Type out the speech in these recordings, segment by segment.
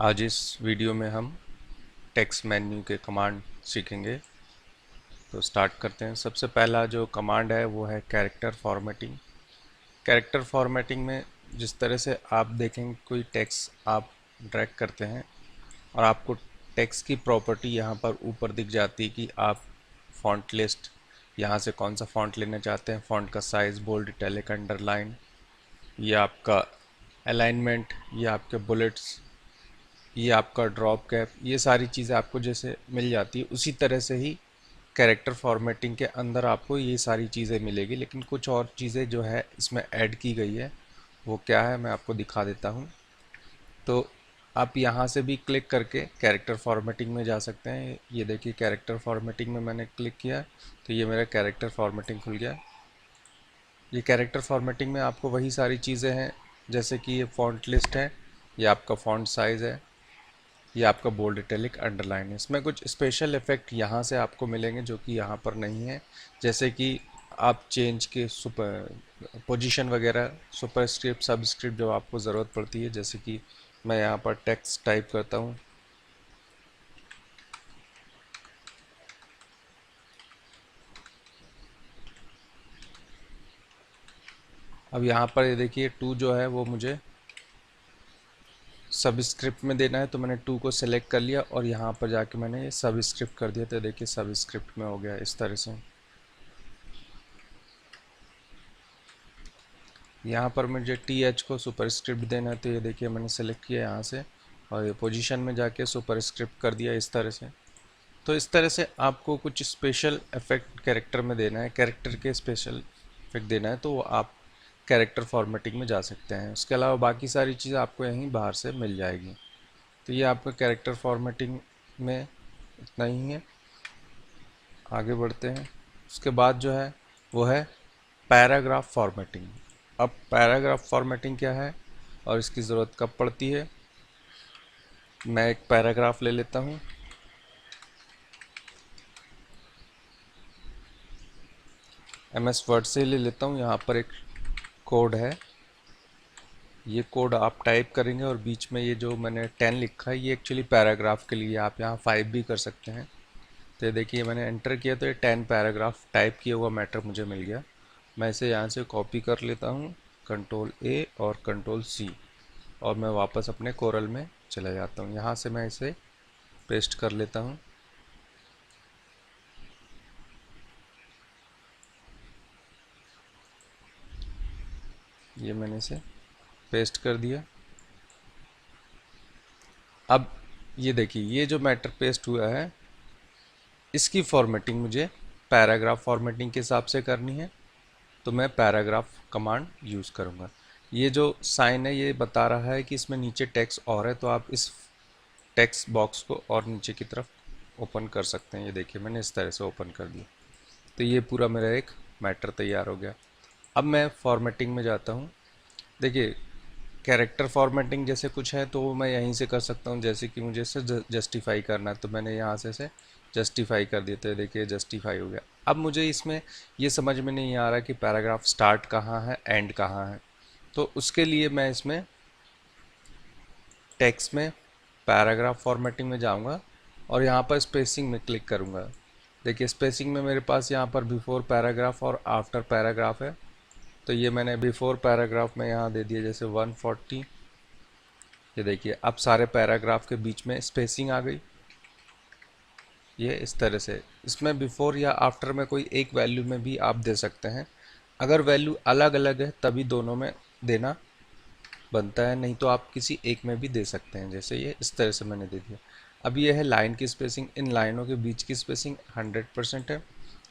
आज इस वीडियो में हम टेक्स्ट मेन्यू के कमांड सीखेंगे। तो स्टार्ट करते हैं। सबसे पहला जो कमांड है वो है कैरेक्टर फॉर्मेटिंग। कैरेक्टर फॉर्मेटिंग में जिस तरह से आप देखेंगे कोई टेक्स्ट आप ड्रैग करते हैं और आपको टेक्स्ट की प्रॉपर्टी यहाँ पर ऊपर दिख जाती है कि आप फॉन्ट लिस्ट यहाँ से कौन सा फॉन्ट लेना चाहते हैं, फॉन्ट का साइज़, बोल्ड, इटैलिक, अंडरलाइन, ये आपका अलाइनमेंट, ये आपके बुलेट्स, ये आपका ड्रॉप कैप, ये सारी चीज़ें आपको जैसे मिल जाती है उसी तरह से ही कैरेक्टर फॉर्मेटिंग के अंदर आपको ये सारी चीज़ें मिलेगी। लेकिन कुछ और चीज़ें जो है इसमें ऐड की गई है, वो क्या है मैं आपको दिखा देता हूँ। तो आप यहाँ से भी क्लिक करके कैरेक्टर फॉर्मेटिंग में जा सकते हैं। ये देखिए कैरेक्टर फॉर्मेटिंग में मैंने क्लिक किया तो ये मेरा कैरेक्टर फॉर्मेटिंग खुल गया। ये कैरेक्टर फॉर्मेटिंग में आपको वही सारी चीज़ें हैं जैसे कि ये फॉन्ट लिस्ट है, ये आपका फॉन्ट साइज़ है, ये आपका बोल्ड, इटैलिक, अंडरलाइन है। इसमें कुछ स्पेशल इफ़ेक्ट यहाँ से आपको मिलेंगे जो कि यहाँ पर नहीं है, जैसे कि आप चेंज के सुपर पोजीशन वगैरह, सुपरस्क्रिप्ट, सबस्क्रिप्ट जो आपको ज़रूरत पड़ती है। जैसे कि मैं यहाँ पर टेक्स्ट टाइप करता हूँ, अब यहाँ पर ये देखिए टू जो है वो मुझे सबस्क्रिप्ट में देना है, तो मैंने टू को सिलेक्ट कर लिया और यहाँ पर जाके मैंने ये सबस्क्रिप्ट कर दिया। तो देखिए सबस्क्रिप्ट में हो गया इस तरह से। यहाँ पर मुझे TH को सुपरस्क्रिप्ट देना है, तो ये देखिए मैंने सेलेक्ट किया यहाँ से और ये पोजीशन में जाके सुपरस्क्रिप्ट कर दिया इस तरह से। तो इस तरह से आपको कुछ स्पेशल इफेक्ट कैरेक्टर में देना है, कैरेक्टर के स्पेशल इफेक्ट देना है, तो आप कैरेक्टर फॉर्मेटिंग में जा सकते हैं। उसके अलावा बाकी सारी चीज़ें आपको यहीं बाहर से मिल जाएगी। तो ये आपका कैरेक्टर फॉर्मेटिंग में इतना ही है। आगे बढ़ते हैं। उसके बाद जो है वो है पैराग्राफ फॉर्मेटिंग। अब पैराग्राफ फॉर्मेटिंग क्या है और इसकी ज़रूरत कब पड़ती है, मैं एक पैराग्राफ ले लेता हूँ। MS वर्ड से ले लेता हूँ। यहाँ पर एक कोड है, ये कोड आप टाइप करेंगे और बीच में ये जो मैंने 10 लिखा है ये एक्चुअली पैराग्राफ के लिए, आप यहाँ 5 भी कर सकते हैं। तो ये देखिए मैंने एंटर किया तो ये 10 पैराग्राफ टाइप किया हुआ मैटर मुझे मिल गया। मैं इसे यहाँ से कॉपी कर लेता हूँ, Ctrl+A और Ctrl+C, और मैं वापस अपने कोरल में चला जाता हूँ। यहाँ से मैं इसे पेस्ट कर लेता हूँ। ये मैंने इसे पेस्ट कर दिया। अब ये देखिए ये जो मैटर पेस्ट हुआ है इसकी फॉर्मेटिंग मुझे पैराग्राफ फॉर्मेटिंग के हिसाब से करनी है, तो मैं पैराग्राफ कमांड यूज़ करूँगा। ये जो साइन है ये बता रहा है कि इसमें नीचे टेक्स्ट और है, तो आप इस टेक्स्ट बॉक्स को और नीचे की तरफ ओपन कर सकते हैं। ये देखिए मैंने इस तरह से ओपन कर दिया, तो ये पूरा मेरा एक मैटर तैयार हो गया। अब मैं फॉर्मेटिंग में जाता हूँ। देखिए कैरेक्टर फॉर्मेटिंग जैसे कुछ है तो मैं यहीं से कर सकता हूँ, जैसे कि मुझे इसे जस्टिफाई करना है तो मैंने यहाँ से जस्टिफाई कर दिया। तो देखिए जस्टिफाई हो गया। अब मुझे इसमें ये समझ में नहीं आ रहा कि पैराग्राफ स्टार्ट कहाँ है, एंड कहाँ है, तो उसके लिए मैं इसमें टेक्स्ट में पैराग्राफ फॉर्मेटिंग में जाऊँगा और यहाँ पर स्पेसिंग में क्लिक करूँगा। देखिए स्पेसिंग में मेरे पास यहाँ पर बिफोर पैराग्राफ और आफ्टर पैराग्राफ है, तो ये मैंने बिफोर पैराग्राफ में यहाँ दे दिया जैसे 140। ये देखिए अब सारे पैराग्राफ के बीच में स्पेसिंग आ गई। ये इस तरह से इसमें बिफोर या आफ्टर में कोई एक वैल्यू में भी आप दे सकते हैं। अगर वैल्यू अलग अलग है तभी दोनों में देना बनता है, नहीं तो आप किसी एक में भी दे सकते हैं। जैसे ये इस तरह से मैंने दे दिया। अब ये है लाइन की स्पेसिंग, इन लाइनों के बीच की स्पेसिंग 100% है।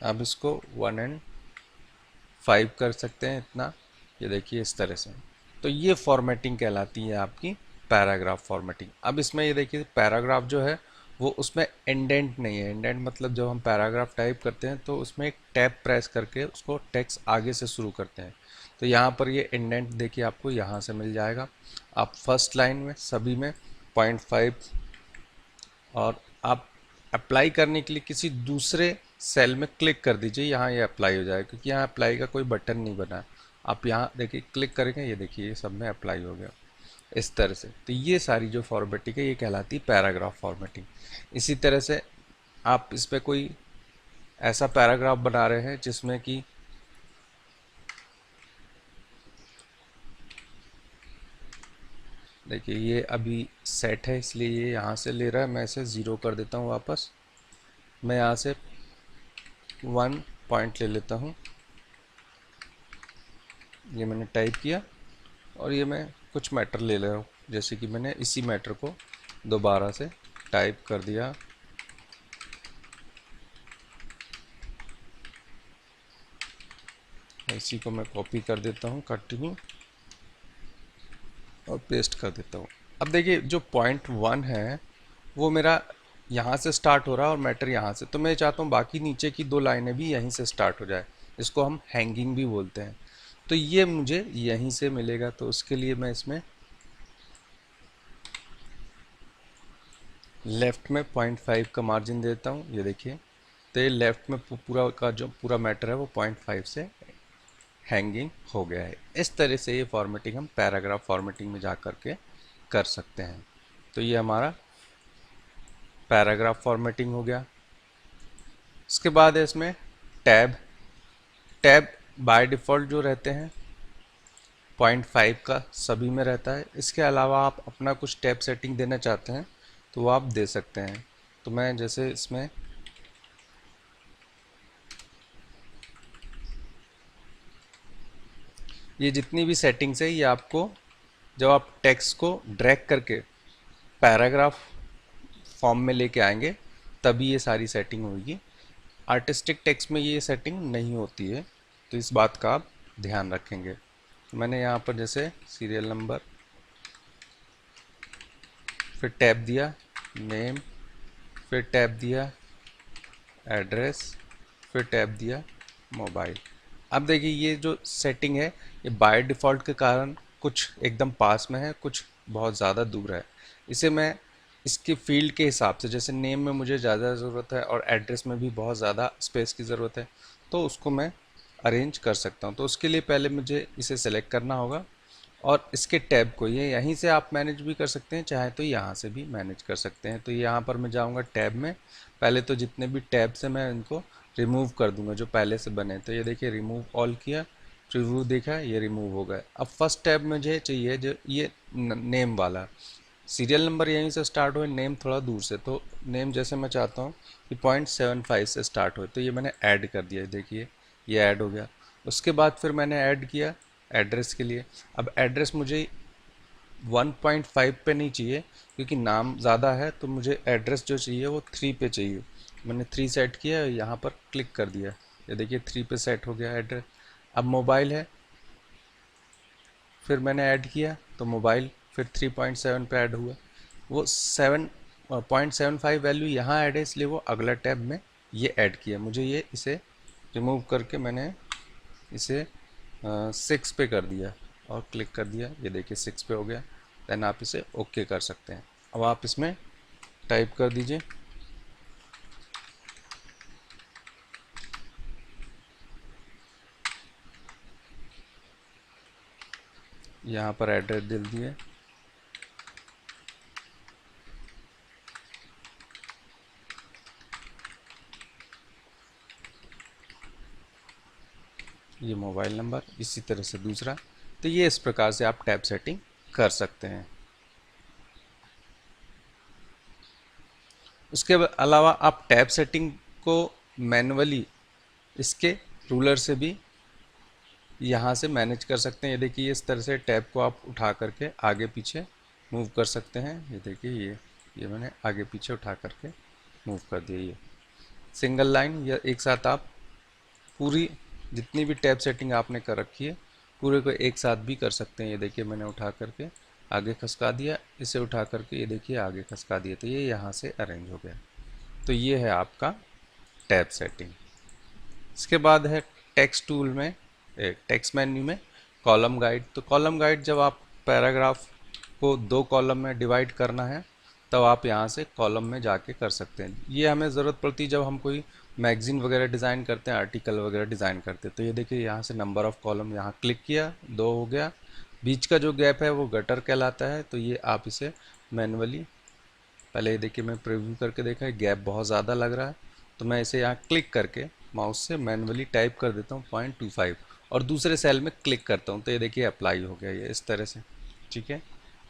अब इसको 1 and 5 कर सकते हैं इतना। ये देखिए इस तरह से। तो ये फॉर्मेटिंग कहलाती है आपकी पैराग्राफ फॉर्मेटिंग। अब इसमें ये देखिए पैराग्राफ जो है वो उसमें इंडेंट नहीं है। इंडेंट मतलब जब हम पैराग्राफ टाइप करते हैं तो उसमें एक टैब प्रेस करके उसको टेक्स्ट आगे से शुरू करते हैं। तो यहाँ पर ये इंडेंट देखिए आपको यहाँ से मिल जाएगा। आप फर्स्ट लाइन में सभी में 0.5, और आप अप्लाई करने के लिए किसी दूसरे सेल में क्लिक कर दीजिए, यहाँ ये अप्लाई हो जाएगा, क्योंकि यहाँ अप्लाई का कोई बटन नहीं बना है। आप यहाँ देखिए क्लिक करेंगे, ये देखिए ये सब में अप्लाई हो गया। इस तरह से। तो ये सारी जो फॉर्मेटिंग है ये कहलाती है पैराग्राफ फॉर्मेटिंग। इसी तरह से आप इस पे कोई ऐसा पैराग्राफ बना रहे हैं जिसमें कि देखिए ये अभी सेट है इसलिए ये यहाँ से ले रहा है, मैं इसे ज़ीरो कर देता हूँ वापस। मैं यहाँ से 1 पॉइंट ले लेता हूँ, ये मैंने टाइप किया और ये मैं कुछ मैटर ले ले रहा हूँ, जैसे कि मैंने इसी मैटर को दोबारा से टाइप कर दिया। इसी को मैं कॉपी कर देता हूँ, कंटिन्यू, और पेस्ट कर देता हूँ। अब देखिए जो पॉइंट 1 है वो मेरा यहाँ से स्टार्ट हो रहा है और मैटर यहाँ से, तो मैं चाहता हूँ बाकी नीचे की 2 लाइनें भी यहीं से स्टार्ट हो जाए। इसको हम हैंगिंग भी बोलते हैं। तो ये मुझे यहीं से मिलेगा, तो उसके लिए मैं इसमें लेफ़्ट में 0.5 का मार्जिन देता हूँ। ये देखिए, तो ये लेफ़्ट में पूरा का जो पूरा मैटर है वो 0.5 से हैंगिंग हो गया है। इस तरह से ये फॉर्मेटिंग हम पैराग्राफ फॉर्मेटिंग में जा कर के कर सकते हैं। तो ये हमारा पैराग्राफ फॉर्मेटिंग हो गया। इसके बाद है इसमें टैब। टैब बाय डिफ़ॉल्ट जो रहते हैं 0.5 का सभी में रहता है। इसके अलावा आप अपना कुछ टैब सेटिंग देना चाहते हैं तो वो आप दे सकते हैं। तो मैं जैसे इसमें ये जितनी भी सेटिंग्स है ये आपको जब आप टेक्स्ट को ड्रैग करके पैराग्राफ फॉर्म में लेके आएंगे तभी ये सारी सेटिंग होगी। आर्टिस्टिक टेक्स्ट में ये सेटिंग नहीं होती है, तो इस बात का आप ध्यान रखेंगे। तो मैंने यहाँ पर जैसे सीरियल नंबर, फिर टैब दिया नेम, फिर टैब दिया एड्रेस, फिर टैब दिया मोबाइल। अब देखिए ये जो सेटिंग है ये बाय डिफ़ॉल्ट के कारण कुछ एकदम पास में है, कुछ बहुत ज़्यादा दूर है। इसे मैं इसके फील्ड के हिसाब से, जैसे नेम में मुझे ज़्यादा ज़रूरत है और एड्रेस में भी बहुत ज़्यादा स्पेस की ज़रूरत है, तो उसको मैं अरेंज कर सकता हूँ। तो उसके लिए पहले मुझे इसे सेलेक्ट करना होगा और इसके टैब को ये यहीं से आप मैनेज भी कर सकते हैं, चाहे तो यहाँ से भी मैनेज कर सकते हैं। तो यहाँ पर मैं जाऊँगा टैब में, पहले तो जितने भी टैब से मैं इनको रिमूव कर दूंगा जो पहले से बने। तो ये देखिए रिमूव ऑल किया, प्रीव्यू देखा, ये रिमूव हो गए। अब फर्स्ट टैब मुझे चाहिए जो ये नेम वाला, सीरियल नंबर यहीं से स्टार्ट हो, नेम थोड़ा दूर से, तो नेम जैसे मैं चाहता हूँ कि 0.75 से स्टार्ट हो, तो ये मैंने ऐड कर दिया। देखिए ये ऐड हो गया। उसके बाद फिर मैंने ऐड किया एड्रेस के लिए। अब एड्रेस मुझे 1.5 पे नहीं चाहिए क्योंकि नाम ज़्यादा है, तो मुझे एड्रेस जो चाहिए वो 3 पे चाहिए। मैंने 3 सेट किया, यहाँ पर क्लिक कर दिया, ये देखिए 3 पे सेट हो गया एड्रेस। अब मोबाइल है, फिर मैंने ऐड किया तो मोबाइल फिर 3.7 पे ऐड हुआ। वो 7.75 वैल्यू यहाँ ऐड है, इसलिए वो अगला टैब में ये ऐड किया। मुझे ये इसे रिमूव करके मैंने इसे 6 पे कर दिया और क्लिक कर दिया, ये देखिए 6 पे हो गया। देन आप इसे ओके कर सकते हैं। अब आप इसमें टाइप कर दीजिए यहाँ पर एड्रेस डाल दिए, ये मोबाइल नंबर, इसी तरह से दूसरा। तो ये इस प्रकार से आप टैब सेटिंग कर सकते हैं। उसके अलावा आप टैब सेटिंग को मैन्युअली इसके रूलर से भी यहाँ से मैनेज कर सकते हैं। ये देखिए इस तरह से टैब को आप उठा करके आगे पीछे मूव कर सकते हैं। ये देखिए ये मैंने आगे पीछे उठा करके मूव कर दिया। ये सिंगल लाइन या एक साथ आप पूरी जितनी भी टैब सेटिंग आपने कर रखी है पूरे को एक साथ भी कर सकते हैं। ये देखिए मैंने उठा करके आगे खसका दिया, इसे उठा करके ये देखिए आगे खसका दिया, तो ये यहाँ से अरेंज हो गया। तो ये है आपका टैब सेटिंग। इसके बाद है टेक्स्ट टूल में, टेक्स्ट मेन्यू में कॉलम गाइड। तो कॉलम गाइड जब आप पैराग्राफ को 2 कॉलम में डिवाइड करना है तब आप यहाँ से कॉलम में जाके कर सकते हैं। ये हमें ज़रूरत पड़ती है जब हम कोई मैगज़ीन वगैरह डिज़ाइन करते हैं, आर्टिकल वगैरह डिज़ाइन करते हैं। तो ये देखिए यहाँ से नंबर ऑफ़ कॉलम, यहाँ क्लिक किया 2 हो गया, बीच का जो गैप है वो गटर कहलाता है। तो ये आप इसे मैन्युअली, पहले ये देखिए मैं प्रीव्यू करके देखा, गैप बहुत ज़्यादा लग रहा है, तो मैं इसे यहाँ क्लिक करके माउस से मैन्युअली टाइप कर देता हूँ 0.25 और दूसरे सेल में क्लिक करता हूँ, तो ये देखिए अप्लाई हो गया ये इस तरह से। ठीक है,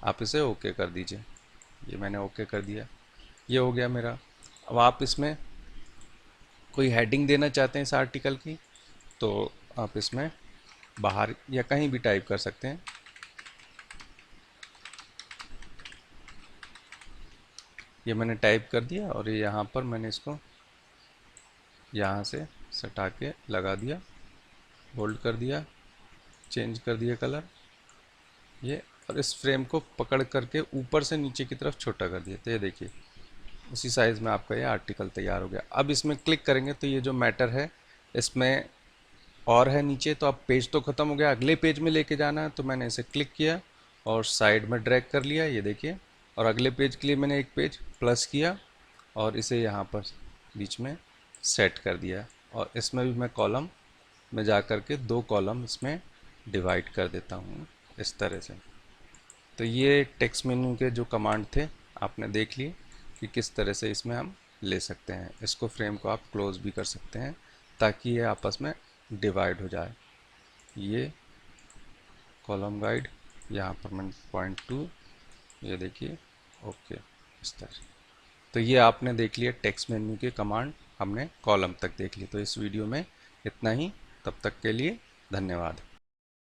आप इसे ओके कर दीजिए। ये मैंने ओके कर दिया, ये हो गया मेरा। अब आप इसमें कोई हेडिंग देना चाहते हैं इस आर्टिकल की, तो आप इसमें बाहर या कहीं भी टाइप कर सकते हैं। ये मैंने टाइप कर दिया और ये यहाँ पर मैंने इसको यहाँ से सटा के लगा दिया, होल्ड कर दिया, चेंज कर दिया कलर ये, और इस फ्रेम को पकड़ करके ऊपर से नीचे की तरफ छोटा कर दिया। तो ये देखिए उसी साइज़ में आपका ये आर्टिकल तैयार हो गया। अब इसमें क्लिक करेंगे तो ये जो मैटर है इसमें और है नीचे, तो अब पेज तो ख़त्म हो गया, अगले पेज में लेके जाना है, तो मैंने इसे क्लिक किया और साइड में ड्रैग कर लिया, ये देखिए। और अगले पेज के लिए मैंने एक पेज प्लस किया और इसे यहाँ पर बीच में सेट कर दिया। और इसमें भी मैं कॉलम में जा कर के 2 कॉलम इसमें डिवाइड कर देता हूँ इस तरह से। तो ये टेक्स्ट मेन्यू के जो कमांड थे आपने देख लिए कि किस तरह से इसमें हम ले सकते हैं। इसको फ्रेम को आप क्लोज भी कर सकते हैं ताकि ये आपस में डिवाइड हो जाए। ये कॉलम गाइड यहाँ पर मैंने 0.2, ये देखिए ओके इस तरह। तो ये आपने देख लिया टेक्स्ट मेन्यू के कमांड, हमने कॉलम तक देख ली। तो इस वीडियो में इतना ही, तब तक के लिए धन्यवाद।